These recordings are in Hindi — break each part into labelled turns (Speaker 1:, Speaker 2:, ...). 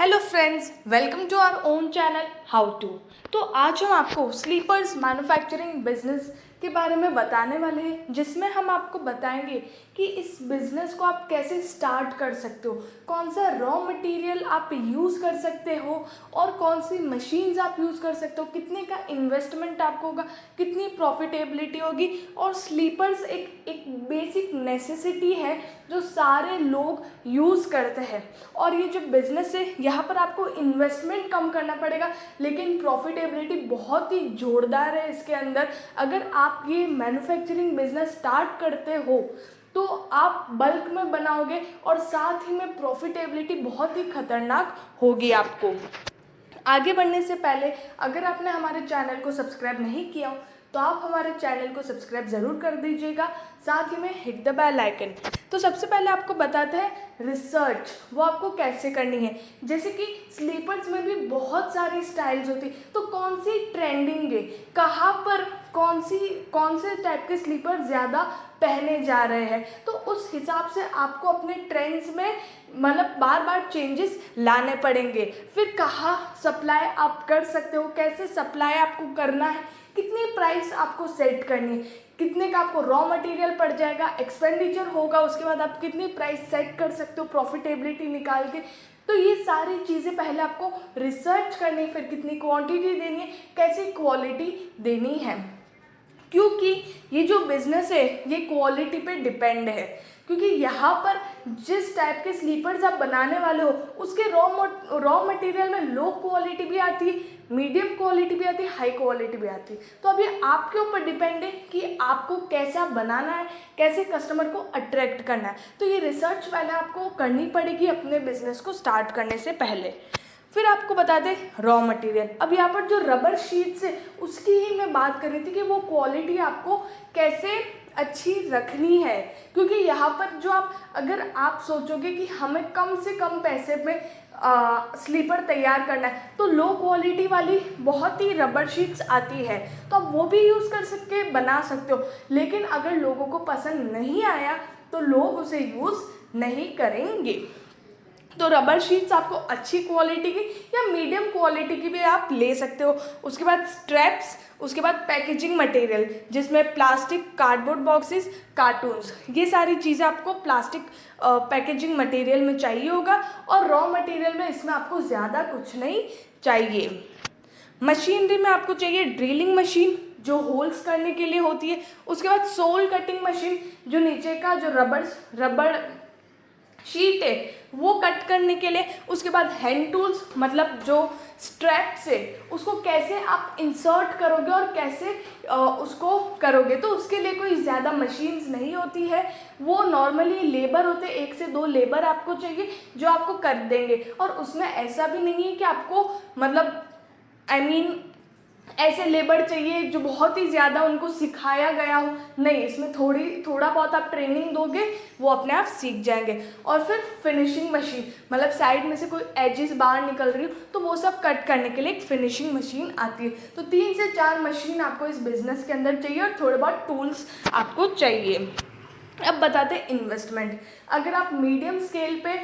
Speaker 1: Hello friends, welcome to our own channel how to. तो आज हम आपको स्लीपर्स मैन्युफैक्चरिंग बिजनेस के बारे में बताने वाले हैं, जिसमें हम आपको बताएंगे कि इस बिज़नेस को आप कैसे स्टार्ट कर सकते हो, कौन सा रॉ मटेरियल आप यूज़ कर सकते हो और कौन सी मशीन्स आप यूज़ कर सकते हो, कितने का इन्वेस्टमेंट आपको होगा, कितनी प्रॉफिटेबिलिटी होगी। और स्लीपर्स एक बेसिक नेसेसिटी है जो सारे लोग यूज़ करते हैं। और ये जो बिज़नेस है, यहाँ पर आपको इन्वेस्टमेंट कम करना पड़ेगा, लेकिन प्रॉफिटेबिलिटी बहुत ही जोरदार है इसके अंदर। अगर आप ये मैन्युफैक्चरिंग बिजनेस स्टार्ट करते हो तो आप बल्क में बनाओगे और साथ ही में प्रॉफिटेबिलिटी बहुत ही खतरनाक होगी आपको। आगे बढ़ने से पहले अगर आपने हमारे चैनल को सब्सक्राइब नहीं किया हो तो आप हमारे चैनल को सब्सक्राइब ज़रूर कर दीजिएगा, साथ ही में हिट द बेल आइकन। तो सबसे पहले आपको बताते हैं रिसर्च वो आपको कैसे करनी है। जैसे कि स्लीपर्स में भी बहुत सारी स्टाइल्स होती, तो कौन सी ट्रेंडिंग है, कहाँ पर कौन से टाइप के स्लीपर ज़्यादा पहने जा रहे हैं, तो उस हिसाब से आपको अपने ट्रेंड्स में मतलब बार बार चेंजेस लाने पड़ेंगे। फिर कहाँ सप्लाई आप कर सकते हो, कैसे सप्लाई आपको करना है, कितनी प्राइस आपको सेट करनी है, कितने का आपको रॉ मटेरियल पड़ जाएगा, एक्सपेंडिचर होगा, उसके बाद आप कितनी प्राइस सेट कर सकते हो प्रॉफिटेबिलिटी निकाल के। तो ये सारी चीज़ें पहले आपको रिसर्च करनी है, फिर कितनी क्वांटिटी देनी है, कैसी क्वालिटी देनी है, क्योंकि ये जो बिज़नेस है ये क्वालिटी पे डिपेंड है। क्योंकि यहाँ पर जिस टाइप के स्लीपर्स आप बनाने वाले हो उसके रॉ मटेरियल में लो क्वालिटी भी आती है, मीडियम क्वालिटी भी आती है, हाई क्वालिटी भी आती है। तो अब ये आपके ऊपर डिपेंड है कि आपको कैसा बनाना है, कैसे कस्टमर को अट्रैक्ट करना है। तो ये रिसर्च पहले आपको करनी पड़ेगी अपने बिजनेस को स्टार्ट करने से पहले। फिर आपको बता दें रॉ मटेरियल। अब यहाँ पर जो रबर शीट्स है उसकी ही मैं बात कर रही थी कि वो क्वालिटी आपको कैसे अच्छी रखनी है। क्योंकि यहाँ पर जो अगर आप सोचोगे कि हमें कम से कम पैसे में स्लीपर तैयार करना है, तो लो क्वालिटी वाली बहुत ही रबर शीट्स आती है, तो आप वो भी यूज़ कर सकते बना सकते हो। लेकिन अगर लोगों को पसंद नहीं आया तो लोग उसे यूज़ नहीं करेंगे। तो रबर शीट्स आपको अच्छी क्वालिटी की या मीडियम क्वालिटी की भी आप ले सकते हो। उसके बाद स्ट्रैप्स, उसके बाद पैकेजिंग मटेरियल जिसमें प्लास्टिक, कार्डबोर्ड बॉक्सेस, कार्टून्स, ये सारी चीज़ें आपको प्लास्टिक पैकेजिंग मटेरियल में चाहिए होगा। और रॉ मटेरियल में इसमें आपको ज़्यादा कुछ नहीं चाहिए। मशीनरी में आपको चाहिए ड्रिलिंग मशीन जो होल्स करने के लिए होती है। उसके बाद सोल कटिंग मशीन जो नीचे का जो रबड़ शीट है वो कट करने के लिए। उसके बाद हैंड टूल्स, मतलब जो स्ट्रैप्स है उसको कैसे आप इंसर्ट करोगे और कैसे उसको करोगे, तो उसके लिए कोई ज़्यादा मशीन्स नहीं होती है, वो नॉर्मली लेबर होते हैं, 1 से 2 लेबर आपको चाहिए जो आपको कर देंगे। और उसमें ऐसा भी नहीं है कि आपको मतलब ऐसे लेबर चाहिए जो बहुत ही ज़्यादा उनको सिखाया गया हो, नहीं, इसमें थोड़ा बहुत आप ट्रेनिंग दोगे वो अपने आप सीख जाएंगे। और फिर फिनिशिंग मशीन, मतलब साइड में से कोई एजेस बाहर निकल रही हो तो वो सब कट करने के लिए एक फिनिशिंग मशीन आती है। तो 3 से 4 मशीन आपको इस बिज़नेस के अंदर चाहिए और थोड़े बहुत टूल्स आपको चाहिए। अब बताते हैं इन्वेस्टमेंट। अगर आप मीडियम स्केल पे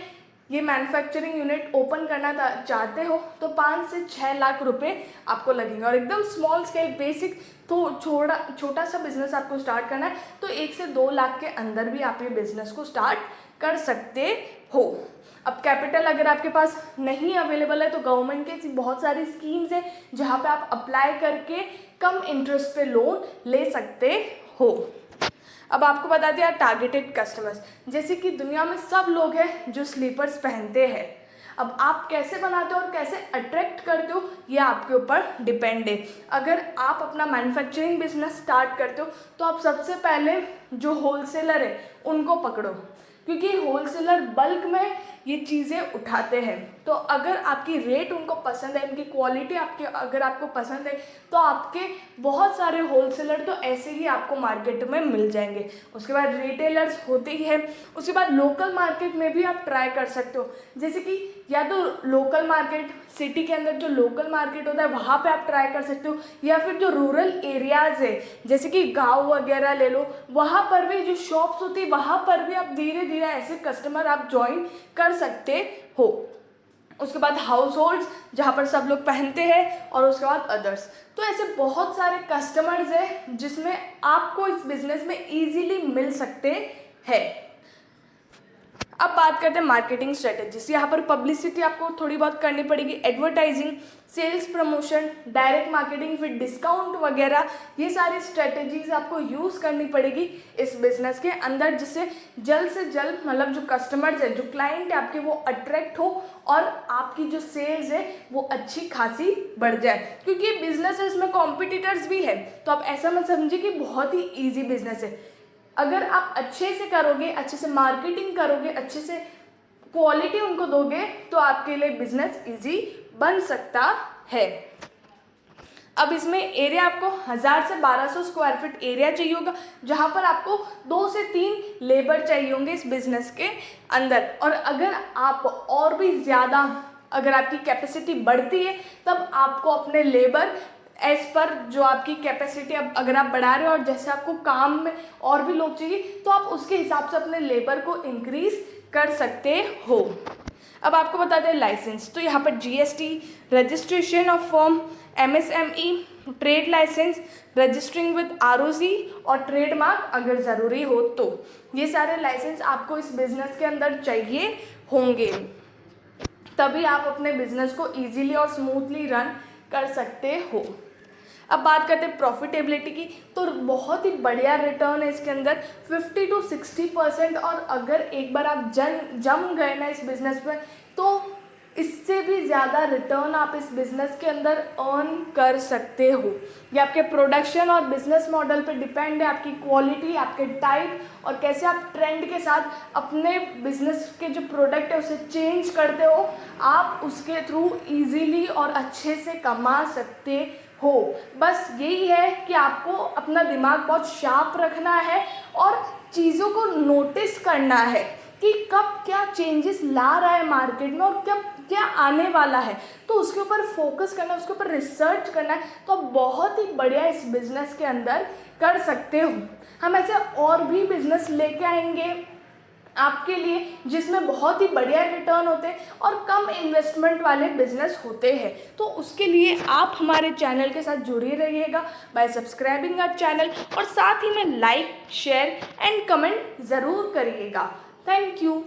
Speaker 1: ये मैन्युफैक्चरिंग यूनिट ओपन करना चाहते हो तो 5 से 6 लाख रुपए आपको लगेंगे। और एकदम स्मॉल स्केल बेसिक तो छोटा सा बिजनेस आपको स्टार्ट करना है तो 1 से 2 लाख के अंदर भी आप ये बिजनेस को स्टार्ट कर सकते हो। अब कैपिटल अगर आपके पास नहीं अवेलेबल है तो गवर्नमेंट की ऐसी बहुत सारी स्कीम्स है जहाँ पे आप अप्लाई करके कम इंटरेस्ट पे लोन ले सकते हो। अब आपको बता दिया टारगेटेड कस्टमर्स, जैसे कि दुनिया में सब लोग हैं जो स्लीपर्स पहनते हैं। अब आप कैसे बनाते हो और कैसे अट्रैक्ट करते हो ये आपके ऊपर डिपेंड है। अगर आप अपना मैन्युफैक्चरिंग बिजनेस स्टार्ट करते हो तो आप सबसे पहले जो होलसेलर है उनको पकड़ो, क्योंकि होलसेलर बल्क में ये चीज़ें उठाते हैं। तो अगर आपकी रेट उनको पसंद है, उनकी क्वालिटी अगर आपको पसंद है तो आपके बहुत सारे होलसेलर तो ऐसे ही आपको मार्केट में मिल जाएंगे। उसके बाद रिटेलर्स होते ही हैं। उसके बाद लोकल मार्केट में भी आप ट्राई कर सकते हो, जैसे कि या तो लोकल मार्केट, सिटी के अंदर जो लोकल मार्केट होता है वहाँ पे आप ट्राई कर सकते हो, या फिर जो रूरल एरियाज़ है जैसे कि गाँव वगैरह ले लो, वहाँ पर भी जो शॉप्स होती है वहाँ पर भी आप धीरे धीरे ऐसे कस्टमर आप ज्वाइन कर सकते हो। उसके बाद हाउस होल्ड्स जहाँ पर सब लोग पहनते हैं, और उसके बाद अदर्स। तो ऐसे बहुत सारे कस्टमर्स हैं जिसमें आपको इस बिज़नेस में ईजीली मिल सकते हैं। अब बात करते हैं मार्केटिंग स्ट्रेटेजीज। यहाँ पर पब्लिसिटी आपको थोड़ी बहुत करनी पड़ेगी, advertising, sales promotion, direct marketing, फिर डिस्काउंट वगैरह, ये सारी स्ट्रेटेजीज आपको यूज़ करनी पड़ेगी इस बिज़नेस के अंदर, जिससे जल्द से जल्द मतलब जो कस्टमर्स है, जो क्लाइंट है आपके, वो अट्रैक्ट हो और आपकी जो सेल्स है वो अच्छी खासी बढ़ जाए। क्योंकि ये बिज़नेस है, इसमें कॉम्पिटिटर्स भी है, तो आप ऐसा मत समझिए कि बहुत ही ईजी बिज़नेस है। अगर आप अच्छे से करोगे, अच्छे से मार्केटिंग करोगे, अच्छे से क्वालिटी उनको दोगे, तो आपके लिए बिजनेस इजी बन सकता है। अब इसमें एरिया आपको 1000 से 1200 स्क्वायर फीट एरिया चाहिए होगा, जहाँ पर आपको 2 से 3 लेबर चाहिए होंगे इस बिज़नेस के अंदर। और अगर आप और भी ज़्यादा, अगर आपकी कैपेसिटी बढ़ती है, तब आपको अपने लेबर एज पर जो आपकी कैपेसिटी, अब अगर आप बढ़ा रहे हो और जैसे आपको काम में और भी लोग चाहिए, तो आप उसके हिसाब से अपने लेबर को इंक्रीज़ कर सकते हो। अब आपको बताते हैं लाइसेंस। तो यहाँ पर GST, registration of firm, MSME, trade licence, registering with ROC और ट्रेडमार्क अगर ज़रूरी हो तो, ये सारे लाइसेंस आपको इस बिज़नेस के अंदर चाहिए होंगे, तभी आप अपने बिज़नेस को ईजीली और स्मूथली रन कर सकते हो। अब बात करते हैं प्रॉफिटेबिलिटी की। तो बहुत ही बढ़िया रिटर्न है इसके अंदर, 50 to 60%। और अगर एक बार आप जम गए ना इस बिज़नेस में, तो इससे भी ज़्यादा रिटर्न आप इस बिज़नेस के अंदर अर्न कर सकते हो। ये आपके प्रोडक्शन और बिज़नेस मॉडल पे डिपेंड है, आपकी क्वालिटी, आपके टाइप, और कैसे आप ट्रेंड के साथ अपने बिज़नेस के जो प्रोडक्ट है उसे चेंज करते हो। आप उसके थ्रू ईजीली और अच्छे से कमा सकते हो। बस यही है कि आपको अपना दिमाग बहुत शार्प रखना है और चीज़ों को नोटिस करना है कि कब क्या चेंजेस ला रहा है मार्केट में और कब क्या आने वाला है, तो उसके ऊपर फोकस करना है, उसके ऊपर रिसर्च करना है, तो आप बहुत ही बढ़िया इस बिज़नेस के अंदर कर सकते हो। हम ऐसे और भी बिज़नेस लेके आएंगे आपके लिए, जिसमें बहुत ही बढ़िया रिटर्न होते हैं और कम इन्वेस्टमेंट वाले बिजनेस होते हैं। तो उसके लिए आप हमारे चैनल के साथ जुड़े रहिएगा बाय सब्सक्राइबिंग आवर चैनल, और साथ ही में लाइक, शेयर एंड कमेंट ज़रूर करिएगा। Thank you.